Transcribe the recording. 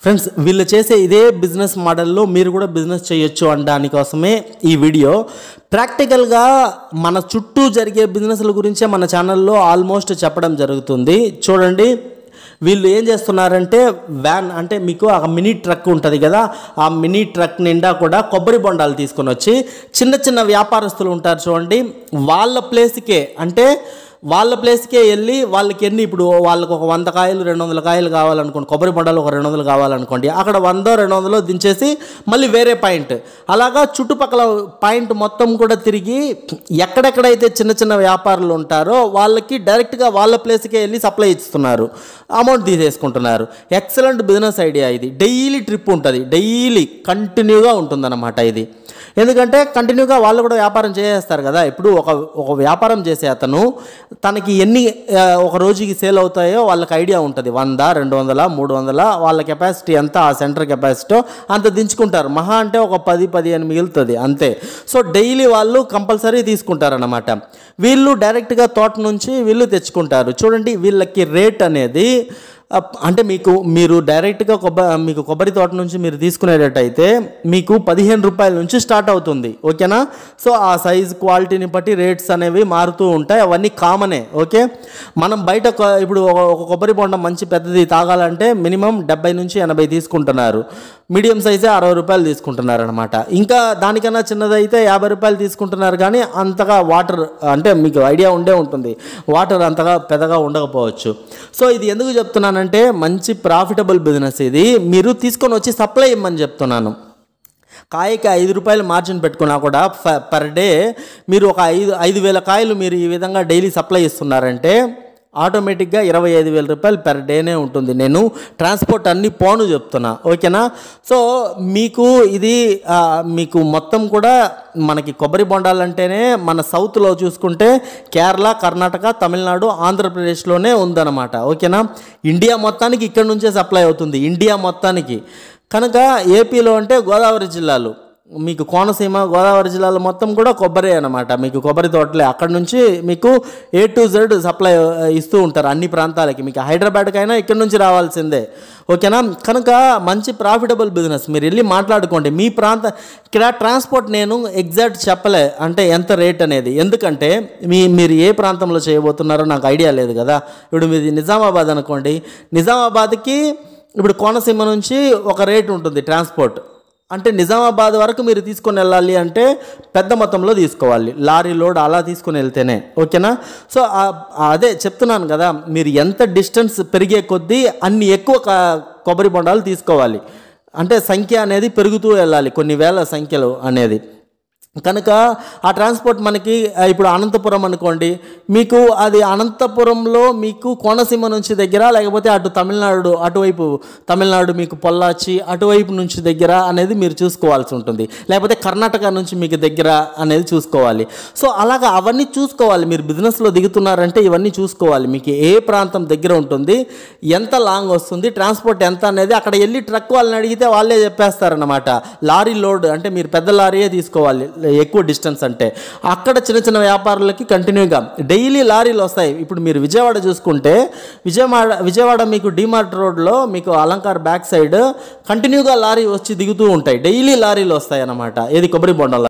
Friends వీళ్ళు చేసే ఇదే బిజినెస్ మోడల్లో మీరు కూడా బిజినెస్ చేయొచ్చు అనడానికోసమే ఈ వీడియో. ప్రాక్టికల్గా మన చుట్టూ జరిగే బిజినెస్ల గురించే మన ఛానల్లో ఆల్మోస్ట్ చెప్పడం జరుగుతుంది. చూడండి, వీళ్ళు ఏం చేస్తున్నారంటే వ్యాన్ అంటే మీకు ఆ మినీ ట్రక్ ఉంటుంది కదా, ఆ మినీ ట్రక్ నిండా కూడా కొబ్బరి బొండాలు తీసుకొని వచ్చి చిన్న చిన్న వ్యాపారస్తులు ఉంటారు చూడండి, వాళ్ళ ప్లేస్కే వెళ్ళి వాళ్ళకి ఇప్పుడు వాళ్ళకి ఒక 100 కాయలు 200 కాయలు కావాలనుకోండి, కొబ్బరి బొండాలు ఒక 200 కావాలనుకోండి, అక్కడ 100-200 దించేసి మళ్ళీ వేరే పాయింట్, అలాగా చుట్టుపక్కల పాయింట్ మొత్తం కూడా తిరిగి ఎక్కడెక్కడైతే చిన్న చిన్న వ్యాపారులు ఉంటారో వాళ్ళకి డైరెక్ట్గా వాళ్ళ ప్లేస్కే వెళ్ళి సప్లై ఇస్తున్నారు, అమౌంట్ తీసేసుకుంటున్నారు. ఎక్సలెంట్ బిజినెస్ ఐడియా ఇది. డైలీ ట్రిప్ ఉంటుంది, డైలీ కంటిన్యూగా ఉంటుందన్నమాట ఇది. ఎందుకంటే కంటిన్యూగా వాళ్ళు కూడా వ్యాపారం చేసేస్తారు కదా. ఇప్పుడు ఒక వ్యాపారం చేసే అతను తనకి ఎన్ని ఒక రోజుకి సేల్ అవుతాయో వాళ్ళకి ఐడియా ఉంటుంది. 100, 200, 300 వాళ్ళ కెపాసిటీ ఎంత, ఆ సెంటర్ కెపాసిటీ అంత దించుకుంటారు. మహా అంటే ఒక 10-15 మిగులుతుంది అంతే. సో డైలీ వాళ్ళు కంపల్సరీ తీసుకుంటారన్నమాట. వీళ్ళు డైరెక్ట్గా తోట నుంచి వీళ్ళు తెచ్చుకుంటారు. చూడండి, వీళ్ళకి రేట్ అనేది అంటే మీరు డైరెక్ట్గా మీకు కొబ్బరి తోట నుంచి మీరు తీసుకునేటట్టయితే మీకు 15 రూపాయల నుంచి స్టార్ట్ అవుతుంది. ఓకేనా? సో ఆ సైజ్ క్వాలిటీని బట్టి రేట్స్ అనేవి మారుతూ ఉంటాయి, అవన్నీ కామనే. ఓకే, మనం బయట ఇప్పుడు ఒక కొబ్బరి బొండం మంచి పెద్దది తాగాలంటే మినిమం 70 నుంచి 80 తీసుకుంటున్నారు. మీడియం సైజే 60 రూపాయలు తీసుకుంటున్నారు అనమాట. ఇంకా దానికన్నా చిన్నదైతే 50 రూపాయలు తీసుకుంటున్నారు. కానీ అంతగా వాటర్ అంటే మీకు ఐడియా ఉండే ఉంటుంది, వాటర్ అంతగా పెద్దగా ఉండకపోవచ్చు. సో ఇది ఎందుకు చెప్తున్నానంటే మంచి ప్రాఫిటబుల్ బిజినెస్ ఇది. మీరు తీసుకొని వచ్చి సప్లై ఇవ్వమని చెప్తున్నాను. కాయకి 5 రూపాయలు మార్జిన్ పెట్టుకున్నా కూడా పర్ డే మీరు ఒక 5,000 కాయలు మీరు ఈ విధంగా డైలీ సప్లై ఇస్తున్నారంటే ఆటోమేటిక్గా 25,000 రూపాయలు పెర్ డేనే ఉంటుంది. నేను ట్రాన్స్పోర్ట్ అన్ని పోను చెప్తున్నా. ఓకేనా? సో మీకు మొత్తం కూడా మనకి కొబ్బరి బొండాలు అంటేనే మన సౌత్లో చూసుకుంటే కేరళ, కర్ణాటక, తమిళనాడు, ఆంధ్రప్రదేశ్లోనే ఉందన్నమాట. ఓకేనా? ఇండియా మొత్తానికి ఇక్కడ నుంచే సప్లై అవుతుంది, ఇండియా మొత్తానికి. కనుక ఏపీలో అంటే గోదావరి జిల్లాలు, మీకు కోనసీమ, గోదావరి జిల్లాలో మొత్తం కూడా కొబ్బరి అనమాట. మీకు కొబ్బరి తోటలే, అక్కడ నుంచి మీకు A to Z సప్లై ఇస్తూ ఉంటారు అన్ని ప్రాంతాలకి. మీకు హైదరాబాద్కైనా ఇక్కడ నుంచి రావాల్సిందే. ఓకేనా? కనుక మంచి ప్రాఫిటబుల్ బిజినెస్. మీరు వెళ్ళి మాట్లాడుకోండి మీ ఇక్కడ ట్రాన్స్పోర్ట్ నేను ఎగ్జాక్ట్ చెప్పలే అంటే ఎంత రేట్ అనేది, ఎందుకంటే మీరు ఏ ప్రాంతంలో చేయబోతున్నారో నాకు ఐడియా లేదు కదా. ఇప్పుడు మీది నిజామాబాద్ అనుకోండి, నిజామాబాద్కి ఇప్పుడు కోనసీమ నుంచి ఒక రేట్ ఉంటుంది ట్రాన్స్పోర్ట్. అంటే నిజామాబాద్ వరకు మీరు తీసుకొని వెళ్ళాలి అంటే పెద్ద మొత్తంలో తీసుకోవాలి, లారీ లోడ్ అలా తీసుకొని వెళ్తేనే. ఓకేనా? సో అదే చెప్తున్నాను కదా, మీరు ఎంత డిస్టెన్స్ పెరిగే కొద్దీ అన్ని ఎక్కువ కొబ్బరి బొండాలు తీసుకోవాలి. అంటే సంఖ్య అనేది పెరుగుతూ వెళ్ళాలి, కొన్ని వేల సంఖ్యలు అనేది. కనుక ఆ ట్రాన్స్పోర్ట్ మనకి ఇప్పుడు అనంతపురం అనుకోండి, మీకు అది అనంతపురంలో మీకు కోనసీమ నుంచి దగ్గర, లేకపోతే అటువైపు తమిళనాడు మీకు పొల్లాచి అటువైపు నుంచి దగ్గర అనేది మీరు చూసుకోవాల్సి ఉంటుంది, లేకపోతే కర్ణాటక నుంచి మీకు దగ్గర అనేది చూసుకోవాలి. సో అలాగా అవన్నీ చూసుకోవాలి. మీరు బిజినెస్లో దిగుతున్నారంటే ఇవన్నీ చూసుకోవాలి. మీకు ఏ ప్రాంతం దగ్గర ఉంటుంది, ఎంత లాంగ్ వస్తుంది, ట్రాన్స్పోర్ట్ ఎంత అనేది అక్కడ వెళ్ళి ట్రక్ వాళ్ళని అడిగితే వాళ్ళే చెప్పేస్తారనమాట. లారీ లోడ్ అంటే మీరు పెద్ద లారీయే తీసుకోవాలి ఎక్కువ డిస్టెన్స్ అంటే. అక్కడ చిన్న చిన్న వ్యాపారులకి కంటిన్యూగా డైలీ లారీలు వస్తాయి. ఇప్పుడు మీరు విజయవాడ చూసుకుంటే విజయవాడ మీకు డిమార్ట్ రోడ్లో మీకు అలంకార్ బ్యాక్ సైడ్ కంటిన్యూగా లారీ వచ్చి దిగుతూ ఉంటాయి, డైలీ లారీలు వస్తాయి అన్నమాట. ఏది కొబ్బరి బొండాలు.